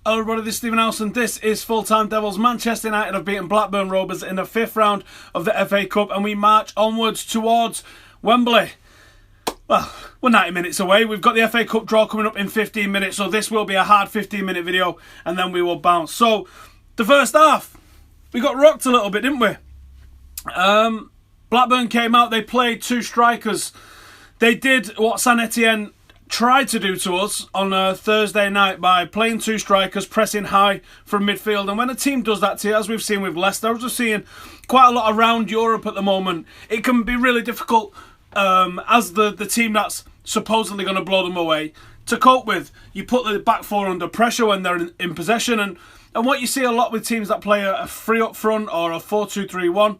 Hello everybody, this is Stephen Nelson. This is Full Time Devils. Manchester United have beaten Blackburn Rovers in the 5th round of the FA Cup, and we march onwards towards Wembley. Well, we're 90 minutes away. We've got the FA Cup draw coming up in 15 minutes, so this will be a hard 15-minute video, and then we will bounce. So, the first half, we got rocked a little bit, didn't we? Blackburn came out, they played two strikers. They did what Saint Etienne tried to do to us on a Thursday night by playing two strikers, pressing high from midfield. And when a team does that to you, as we've seen with Leicester, as we're seeing quite a lot around Europe at the moment, it can be really difficult as the team that's supposedly going to blow them away to cope with. You put the back four under pressure when they're in possession, and what you see a lot with teams that play a 3 up front or a 4-2-3-1,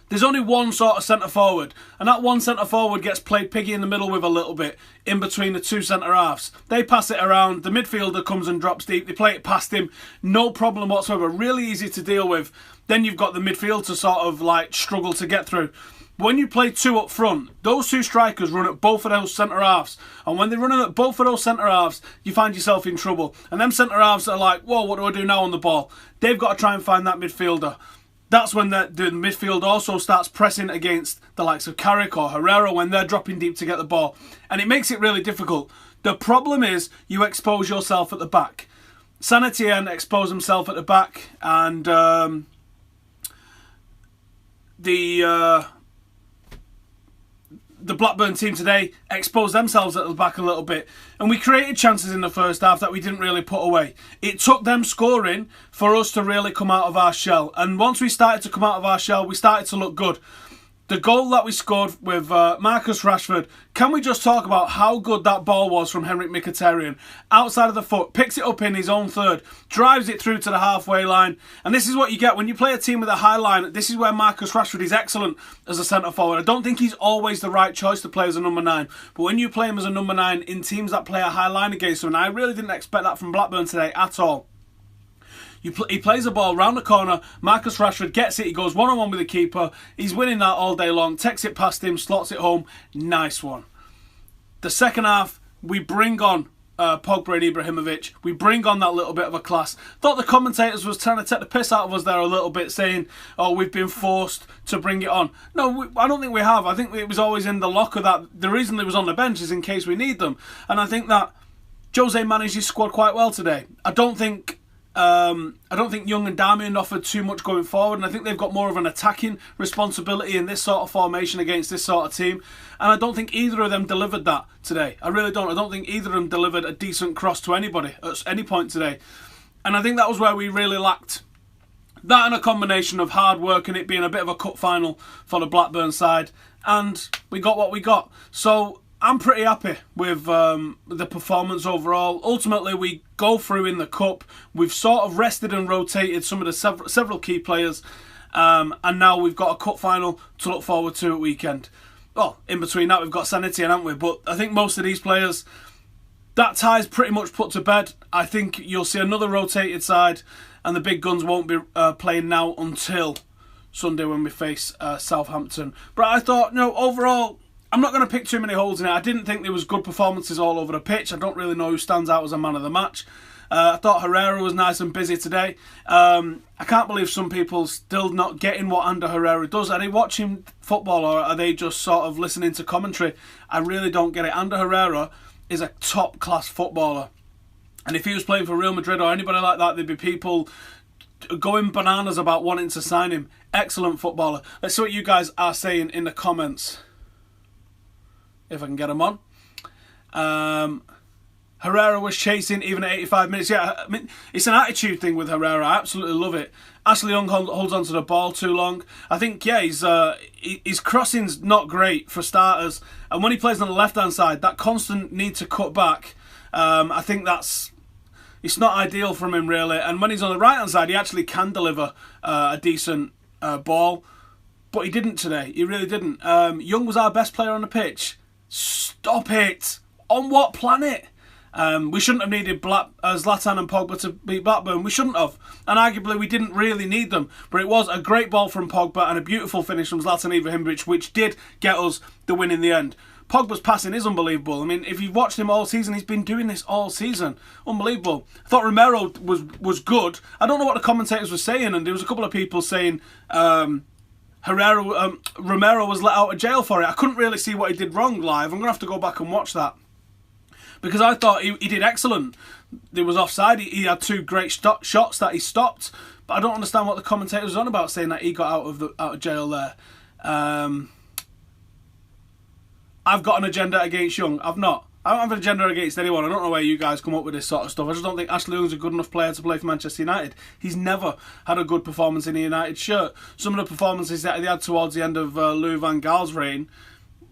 there's only one sort of centre forward, and that one centre forward gets played piggy in the middle with a little bit in between the two centre halves. They pass it around, the midfielder comes and drops deep, they play it past him, no problem whatsoever, really easy to deal with. Then you've got the midfield to sort of like struggle to get through. But when you play two up front, those two strikers run at both of those centre halves, and when they're running at both of those centre halves, you find yourself in trouble. And them centre halves are like, whoa, what do I do now on the ball? They've got to try and find that midfielder. That's when the midfield also starts pressing against the likes of Carrick or Herrera when they're dropping deep to get the ball. And it makes it really difficult. The problem is you expose yourself at the back. Saint Etienne exposed himself at the back, and the Blackburn team today exposed themselves at the back a little bit, and we created chances in the first half that we didn't really put away. It took them scoring for us to really come out of our shell, and once we started to come out of our shell, we started to look good. The goal that we scored with Marcus Rashford, can we just talk about how good that ball was from Henrik Mkhitaryan? Outside of the foot, picks it up in his own third, drives it through to the halfway line. And this is what you get when you play a team with a high line. This is where Marcus Rashford is excellent as a centre forward. I don't think he's always the right choice to play as a number 9. But when you play him as a number 9 in teams that play a high line against him, and I really didn't expect that from Blackburn today at all. He plays the ball round the corner, Marcus Rashford gets it, he goes one-on-one with the keeper, he's winning that all day long, takes it past him, slots it home, nice one. The second half, we bring on Pogba and Ibrahimovic, we bring on that little bit of a class. Thought the commentators was trying to take the piss out of us there a little bit, saying, oh, we've been forced to bring it on. No, I don't think we have. I think it was always in the locker that the reason they was on the bench is in case we need them. And I think that Jose managed his squad quite well today. I don't think Young and Darmian offered too much going forward, and I think they've got more of an attacking responsibility in this sort of formation against this sort of team, and I don't think either of them delivered that today. I really don't. I don't think either of them delivered a decent cross to anybody at any point today, and I think that was where we really lacked. That and a combination of hard work and it being a bit of a cup final for the Blackburn side, and we got what we got. So I'm pretty happy with the performance overall. Ultimately, we go through in the cup. We've sort of rested and rotated some of the several key players, and now we've got a cup final to look forward to at weekend. Well, in between that, we've got Saint Etienne, haven't we? But I think most of these players, that tie's pretty much put to bed. I think you'll see another rotated side, and the big guns won't be playing now until Sunday when we face Southampton. But I thought, no, overall, I'm not going to pick too many holes in it. I didn't think there was good performances all over the pitch. I don't really know who stands out as a man of the match. I thought Herrera was nice and busy today. I can't believe some people still not getting what Ander Herrera does. Are they watching football or are they just sort of listening to commentary? I really don't get it. Ander Herrera is a top-class footballer. And if he was playing for Real Madrid or anybody like that, there'd be people going bananas about wanting to sign him. Excellent footballer. Let's see what you guys are saying in the comments, if I can get them on. Herrera was chasing even at 85 minutes. Yeah, I mean, it's an attitude thing with Herrera. I absolutely love it. Ashley Young holds onto the ball too long. I think, yeah, his crossing's not great for starters. And when he plays on the left-hand side, that constant need to cut back, I think it's not ideal from him, really. And when he's on the right-hand side, he actually can deliver a decent ball. But he didn't today. He really didn't. Young was our best player on the pitch. Stop it. On what planet? We shouldn't have needed Zlatan and Pogba to beat Blackburn. We shouldn't have. And arguably we didn't really need them. But it was a great ball from Pogba and a beautiful finish from Zlatan Ibrahimovic, which did get us the win in the end. Pogba's passing is unbelievable. I mean, if you've watched him all season, he's been doing this all season. Unbelievable. I thought Romero was good. I don't know what the commentators were saying, and there was a couple of people saying Romero was let out of jail for it. I couldn't really see what he did wrong live. I'm going to have to go back and watch that. Because I thought he did excellent. There was offside. He had 2 great shots that he stopped. But I don't understand what the commentators was on about, saying that he got out of jail there. I've got an agenda against Young. I've not. I don't have an agenda against anyone. I don't know where you guys come up with this sort of stuff. I just don't think Ashley Young's a good enough player to play for Manchester United. He's never had a good performance in a United shirt. Some of the performances that he had towards the end of Louis van Gaal's reign,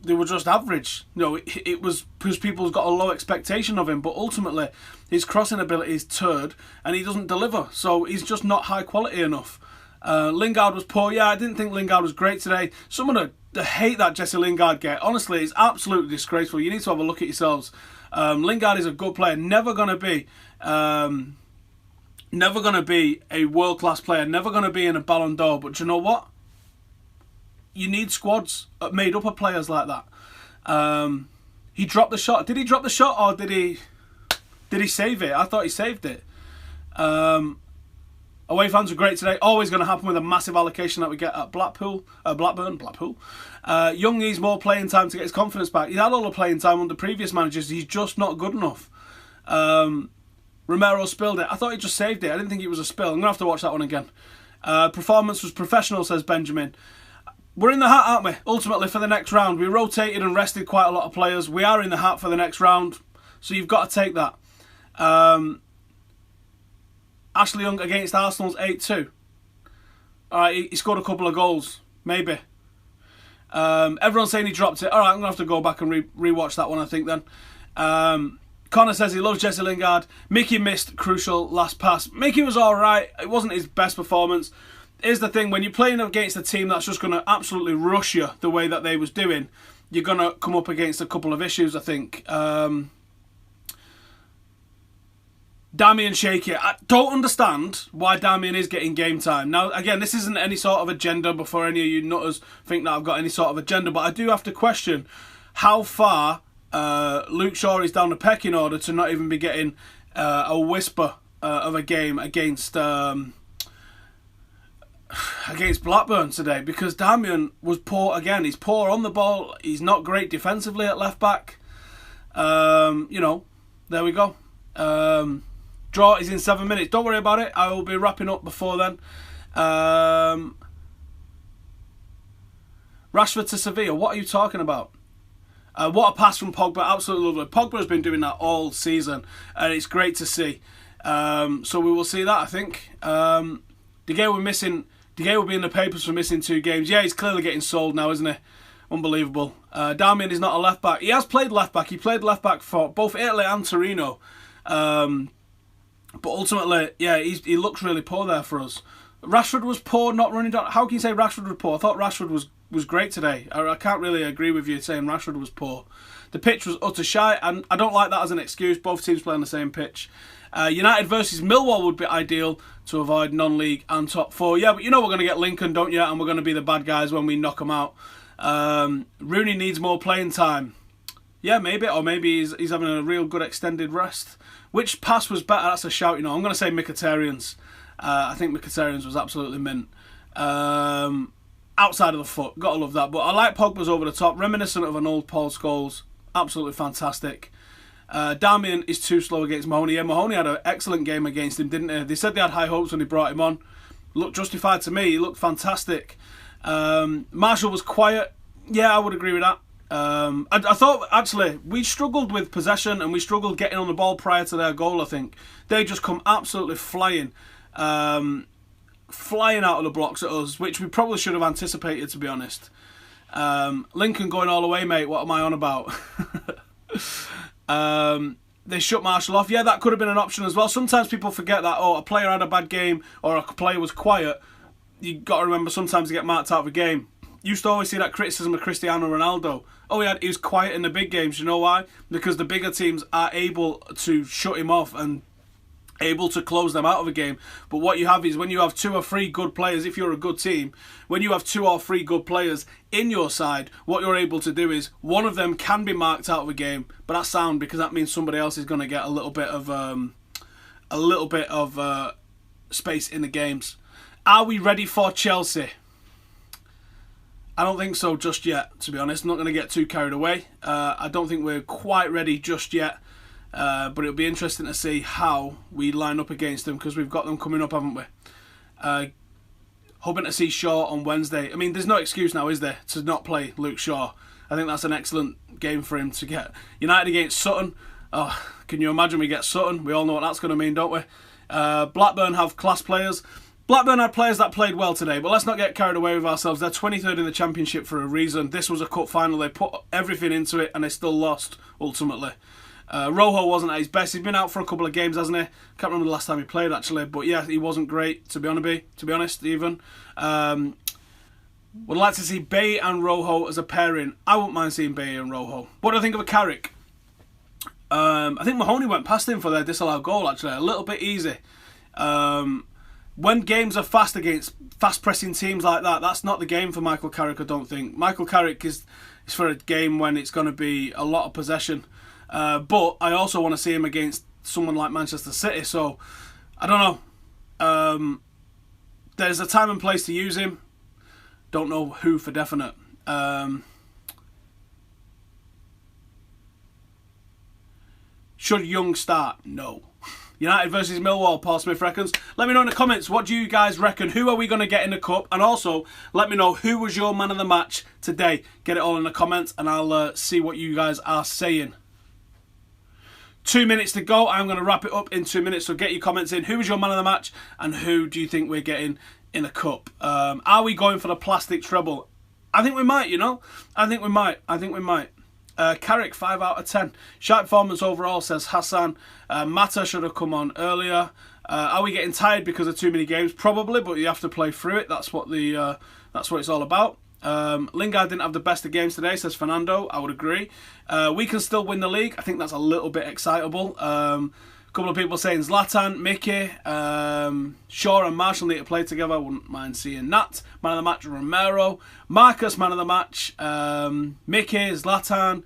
they were just average. You know, it was because people's got a low expectation of him, but ultimately his crossing ability is turd and he doesn't deliver. So he's just not high quality enough. Lingard was poor. Yeah, I didn't think Lingard was great today. Some of the hate that Jesse Lingard get, honestly, it's absolutely disgraceful. You need to have a look at yourselves. Lingard is a good player. Never going to be a world-class player. Never going to be in a Ballon d'Or. But you know what? You need squads made up of players like that. He dropped the shot. Did he drop the shot or did he save it? I thought he saved it. Away fans were great today. Always going to happen with a massive allocation that we get at Blackburn. Young needs more playing time to get his confidence back. He had all the playing time under previous managers. He's just not good enough. Romero spilled it. I thought he just saved it. I didn't think it was a spill. I'm going to have to watch that one again. Performance was professional, says Benjamin. We're in the hat, aren't we? Ultimately, for the next round. We rotated and rested quite a lot of players. We are in the hat for the next round. So you've got to take that. Ashley Young against Arsenal's 8-2. Alright, he scored a couple of goals. Maybe. Everyone's saying he dropped it. Alright, I'm going to have to go back and re-watch that one, I think, then. Connor says he loves Jesse Lingard. Mickey missed crucial last pass. Mickey was alright. It wasn't his best performance. Here's the thing. When you're playing against a team that's just going to absolutely rush you the way that they was doing, you're going to come up against a couple of issues, I think. Damien shaky. I don't understand why Damien is getting game time. Now, again, this isn't any sort of agenda before any of you nutters think that I've got any sort of agenda, but I do have to question how far Luke Shaw is down the pecking order to not even be getting a whisper of a game against Blackburn today, because Damien was poor again. He's poor on the ball. He's not great defensively at left back. You know, there we go. Draw is in 7 minutes. Don't worry about it. I will be wrapping up before then. Rashford to Sevilla. What are you talking about? What a pass from Pogba. Absolutely lovely. Pogba has been doing that all season, and it's great to see. So we will see that, I think. De Gea will be in the papers for missing 2 games. Yeah, he's clearly getting sold now, isn't he? Unbelievable. Damien is not a left back. He has played left back. He played left back for both Italy and Torino. But ultimately, yeah, he looks really poor there for us. Rashford was poor, not running down. How can you say Rashford was poor? I thought Rashford was great today. I can't really agree with you saying Rashford was poor. The pitch was utter shite, and I don't like that as an excuse. Both teams play on the same pitch. United versus Millwall would be ideal to avoid non-league and top 4. Yeah, but you know we're going to get Lincoln, don't you? And we're going to be the bad guys when we knock them out. Rooney needs more playing time. Yeah, maybe. Or maybe he's having a real good extended rest. Which pass was better? That's a shout, you know. I'm going to say Mkhitaryan's. I think Mkhitaryan's was absolutely mint. Outside of the foot. Got to love that. But I like Pogba's over the top. Reminiscent of an old Paul Scholes. Absolutely fantastic. Damien is too slow against Mahoney. Yeah, Mahoney had an excellent game against him, didn't he? They said they had high hopes when they brought him on. Looked justified to me. He looked fantastic. Marshall was quiet. Yeah, I would agree with that. I thought, actually, we struggled with possession and we struggled getting on the ball prior to their goal, I think. They just come absolutely flying out of the blocks at us, which we probably should have anticipated, to be honest. Lincoln going all the way, mate. What am I on about? They shut Marshall off. Yeah, that could have been an option as well. Sometimes people forget that, a player had a bad game or a player was quiet. You've got to remember sometimes they get marked out of a game. Used to always see that criticism of Cristiano Ronaldo. He was quiet in the big games. You know why? Because the bigger teams are able to shut him off and able to close them out of a game. But what you have is when you have 2 or 3 good players, if you're a good team, when you have 2 or 3 good players in your side, what you're able to do is one of them can be marked out of a game, but that's sound because that means somebody else is going to get a little bit of space in the games. Are we ready for Chelsea? I don't think so just yet, to be honest. I'm not going to get too carried away. I don't think we're quite ready just yet. But it'll be interesting to see how we line up against them because we've got them coming up, haven't we? Hoping to see Shaw on Wednesday. I mean, there's no excuse now, is there, to not play Luke Shaw? I think that's an excellent game for him to get. United against Sutton. Oh, can you imagine we get Sutton? We all know what that's going to mean, don't we? Blackburn have class players. Blackburn had players that played well today, but let's not get carried away with ourselves. They're 23rd in the Championship for a reason. This was a cup final. They put everything into it and they still lost, ultimately. Rojo wasn't at his best. He's been out for a couple of games, hasn't he? Can't remember the last time he played, actually. But yeah, he wasn't great, to be honest, even. Would like to see Bay and Rojo as a pairing. I wouldn't mind seeing Bay and Rojo. What do I think of a Carrick? I think Mahoney went past him for their disallowed goal, actually. A little bit easy. When games are fast against fast-pressing teams like that, that's not the game for Michael Carrick, I don't think. Michael Carrick is for a game when it's going to be a lot of possession. But I also want to see him against someone like Manchester City, so I don't know. There's a time and place to use him. Don't know who for definite. Should Young start? No. United versus Millwall, Paul Smith reckons. Let me know in the comments, what do you guys reckon? Who are we going to get in the cup? And also, let me know who was your man of the match today. Get it all in the comments and I'll see what you guys are saying. 2 minutes to go. I'm going to wrap it up in 2 minutes, so get your comments in. Who was your man of the match and who do you think we're getting in the cup? Are we going for the plastic treble? I think we might, you know. I think we might. Carrick, 5 out of 10. Sharp performance overall, says Hassan. Mata should have come on earlier. Are we getting tired because of too many games? Probably, but you have to play through it. That's what it's all about. Lingard didn't have the best of games today, says Fernando. I would agree. We can still win the league. I think that's a little bit excitable. A couple of people saying Zlatan, Mickey, Shaw and Marshall need to play together. I wouldn't mind seeing that. Man of the match, Romero. Marcus, man of the match. Mickey, Zlatan,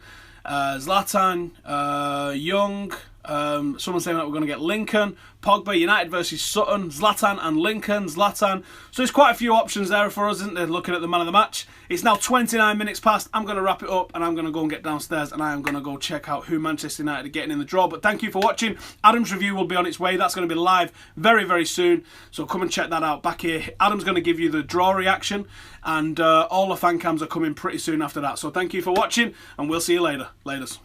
Young. Someone saying that we're going to get Lincoln. Pogba, United versus Sutton. Zlatan and Lincoln. Zlatan. So there's quite a few options there for us, isn't there, looking at the man of the match. It's now 29 minutes past. I'm going to wrap it up and I'm going to go and get downstairs and I am going to go check out who Manchester United are getting in the draw. But thank you for watching. Adam's review will be on its way. That's going to be live very, very soon. So come and check that out back here. Adam's going to give you the draw reaction and all the fan cams are coming pretty soon after that. So thank you for watching and we'll see you later. Laters.